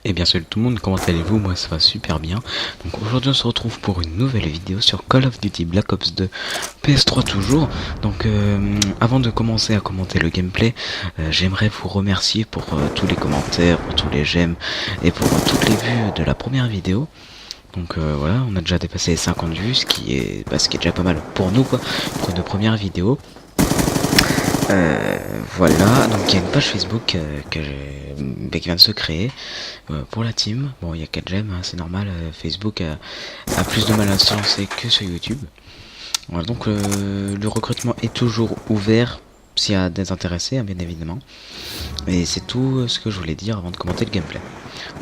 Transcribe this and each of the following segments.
Et bien salut tout le monde, comment allez-vous? Moi ça va super bien. Donc aujourd'hui on se retrouve pour une nouvelle vidéo sur Call of Duty Black Ops 2 PS3 toujours. Donc avant de commencer à commenter le gameplay, j'aimerais vous remercier pour tous les commentaires, pour tous les j'aime et pour toutes les vues de la première vidéo. Donc voilà, on a déjà dépassé les 50 vues, ce qui est déjà pas mal pour nous quoi, pour nos premières vidéos. Voilà, donc il y a une page Facebook qui vient de se créer pour la team. Bon, il y a 4 j'aime, hein, c'est normal, Facebook a plus de mal à se lancer que sur YouTube. Voilà, donc le recrutement est toujours ouvert s'il y a des intéressés, hein, bien évidemment. Et c'est tout ce que je voulais dire avant de commenter le gameplay.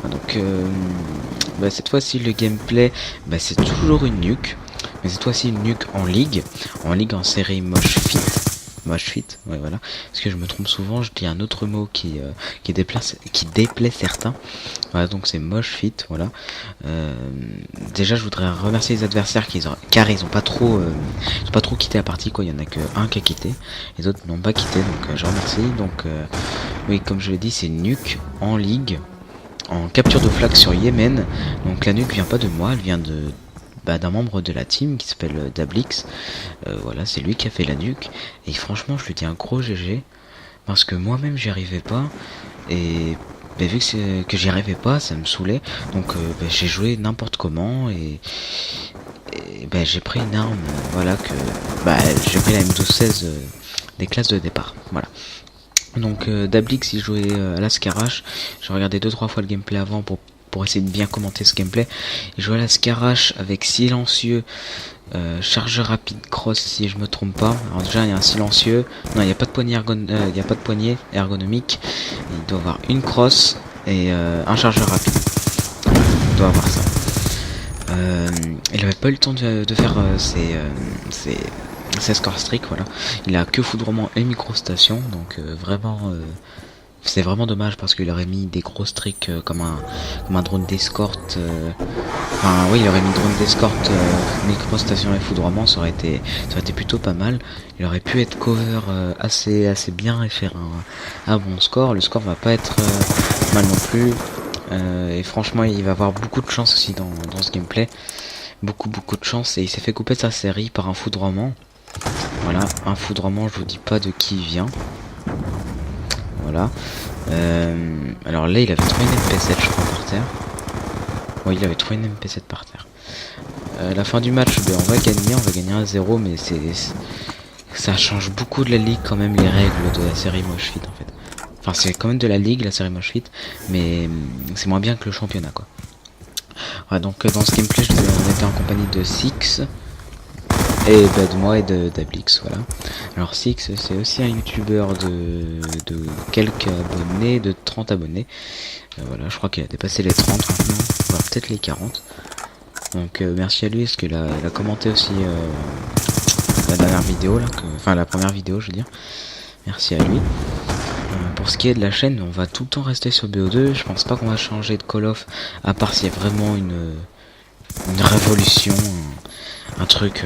Voilà, donc cette fois-ci le gameplay, c'est toujours une nuke. Mais cette fois-ci une nuke en série moche fit. Moche fit, ouais voilà. Parce que je me trompe souvent, je dis un autre mot qui déplaît certains. Voilà, donc c'est moche fit, voilà. Déjà je voudrais remercier les adversaires car ils ont pas trop quitté la partie quoi, il y en a que un qui a quitté, les autres n'ont pas quitté, donc je remercie. Donc oui, comme je l'ai dit, c'est nuke en ligue, en capture de flag sur Yémen. Donc la nuque vient pas de moi, elle vient d'un membre de la team qui s'appelle Dablix. Voilà, c'est lui qui a fait la nuque. Et franchement, je lui dis un gros GG. Parce que moi-même, j'y arrivais pas. Et vu que j'y arrivais pas, ça me saoulait. Donc j'ai joué n'importe comment. Et j'ai pris une arme. Voilà, j'ai pris la M1216 des classes de départ. Voilà. Donc Dablix il jouait à la Scarache. J'ai regardé 2-3 fois le gameplay avant pour essayer de bien commenter ce gameplay. Il jouait à la Scarache avec silencieux, chargeur rapide cross si je me trompe pas. Alors déjà il y a un silencieux, non il n'y a pas de poignée ergonomique. Il doit avoir une cross et un chargeur rapide. Il doit avoir ça. Il avait pas eu le temps de faire ses scores strict, voilà. Il a que foudrement et microstation, donc vraiment c'est vraiment dommage parce qu'il aurait mis des gros tricks comme un drone d'escorte. Enfin oui, il aurait mis drone d'escorte, microstation et foudrement, ça aurait été plutôt pas mal. Il aurait pu être cover assez bien et faire un bon score. Le score va pas être mal non plus. Et franchement, il va avoir beaucoup de chance aussi dans ce gameplay. Beaucoup de chance. Et il s'est fait couper de sa série par un foudrement. Voilà, un foudrement, je vous dis pas de qui il vient. Voilà. Alors là, il avait trouvé une MP7, je crois, par terre. Oui, il avait trouvé une MP7 par terre. La fin du match, on va gagner 1-0, mais ça change beaucoup de la ligue quand même, les règles de la série Mosh Fit en fait. Enfin, c'est quand même de la ligue, la série Mosh Fit, mais c'est moins bien que le championnat quoi. Ouais, donc dans ce gameplay, on était en compagnie de Six. Et de moi et de Dablix, voilà. Alors Six, c'est aussi un youtubeur de quelques abonnés, de 30 abonnés. Voilà, je crois qu'il a dépassé les 30 maintenant, voire peut-être les 40. Donc merci à lui, parce qu'il a commenté aussi la dernière vidéo, là, enfin la première vidéo, je veux dire. Merci à lui. Pour ce qui est de la chaîne, on va tout le temps rester sur BO2. Je pense pas qu'on va changer de Call of, à part s'il y a vraiment une révolution, un truc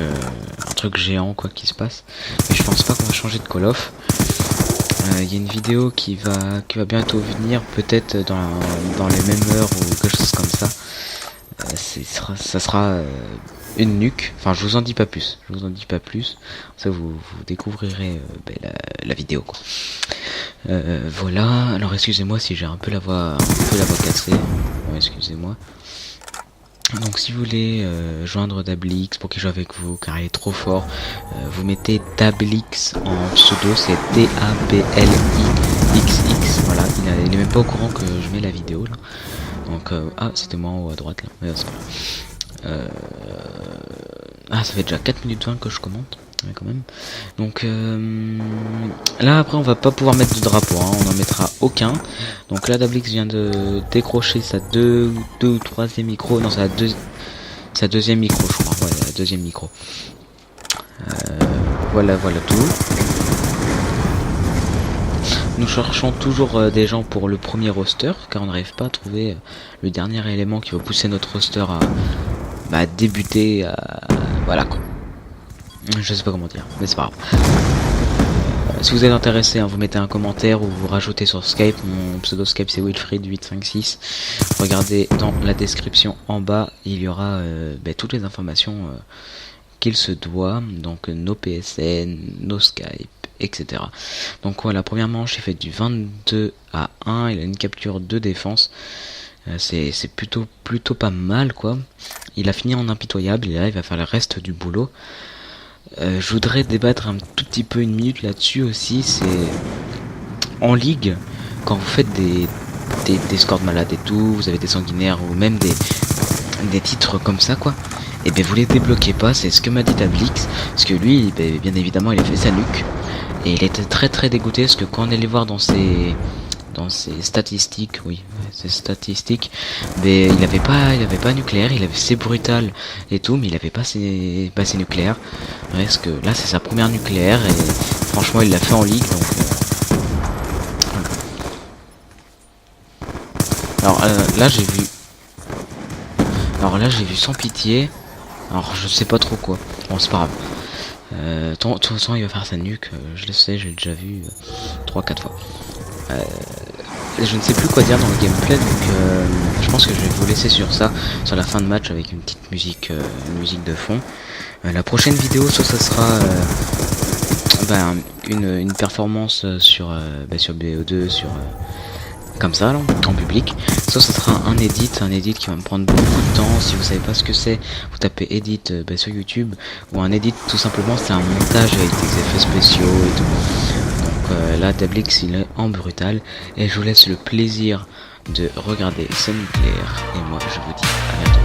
géant quoi qui se passe. Mais je pense pas qu'on va changer de Call of. Il y a une vidéo qui va bientôt venir, peut-être dans les mêmes heures ou quelque chose comme ça. Ça sera une nuque. Enfin, je vous en dis pas plus. Ça vous découvrirez la vidéo quoi. Voilà. Alors excusez-moi si j'ai un peu la voix cassée. Bon, excusez-moi. Donc si vous voulez joindre Dablix pour qu'il joue avec vous car il est trop fort, vous mettez Dablix en pseudo, c'est DABLIXX. Voilà, il est même pas au courant que je mets la vidéo là. Donc c'était moi en haut à droite là, mais c'est pas grave. Ça fait déjà 4 minutes 20 que je commente. Ouais, quand même. Donc là après on va pas pouvoir mettre de drapeau, hein, on n'en mettra aucun. Donc là Dablix vient de décrocher sa deux ou troisième micro, non sa deuxième micro je crois, ouais la deuxième micro. Voilà tout. Nous cherchons toujours des gens pour le premier roster car on n'arrive pas à trouver le dernier élément qui va pousser notre roster à débuter, voilà quoi. Je sais pas comment dire, mais c'est pas grave. si vous êtes intéressé, hein, vous mettez un commentaire ou vous rajoutez sur Skype. Mon pseudo Skype c'est Wilfried856. Regardez dans la description en bas, il y aura toutes les informations qu'il se doit. Donc nos PSN, nos Skype, etc. Donc voilà, première manche, il fait du 22-1. Il a une capture de défense. C'est plutôt pas mal quoi. Il a fini en impitoyable et là il va faire le reste du boulot. Je voudrais débattre un tout petit peu une minute là-dessus aussi. C'est en ligue, quand vous faites des scores de malades et tout, vous avez des sanguinaires ou même des titres comme ça quoi, et ben vous les débloquez pas. C'est ce que m'a dit Tablix, parce que lui bien évidemment il a fait sa nuque et il était très dégoûté parce que quand on allait voir dans ses statistiques, ses statistiques, mais il avait pas nucléaire, il avait ses brutal et tout, mais il avait pas ses nucléaires. Parce que là c'est sa première nucléaire et franchement il l'a fait en ligue, donc voilà. Alors là j'ai vu sans pitié. Alors je sais pas trop quoi. Bon c'est pas grave. De toute façon il va faire sa nuque, je le sais, j'ai déjà vu 3-4 fois. Je ne sais plus quoi dire dans le gameplay, donc je pense que je vais vous laisser sur ça, sur la fin de match avec une petite musique, de fond. La prochaine vidéo, soit ça sera une performance sur BO2, comme ça, là, en public. Soit ça sera un edit qui va me prendre beaucoup de temps. Si vous savez pas ce que c'est, vous tapez edit sur YouTube, ou un edit tout simplement c'est un montage avec des effets spéciaux et tout. Donc là Dablix il est en brutal et je vous laisse le plaisir de regarder ce nucléaire et moi je vous dis à bientôt.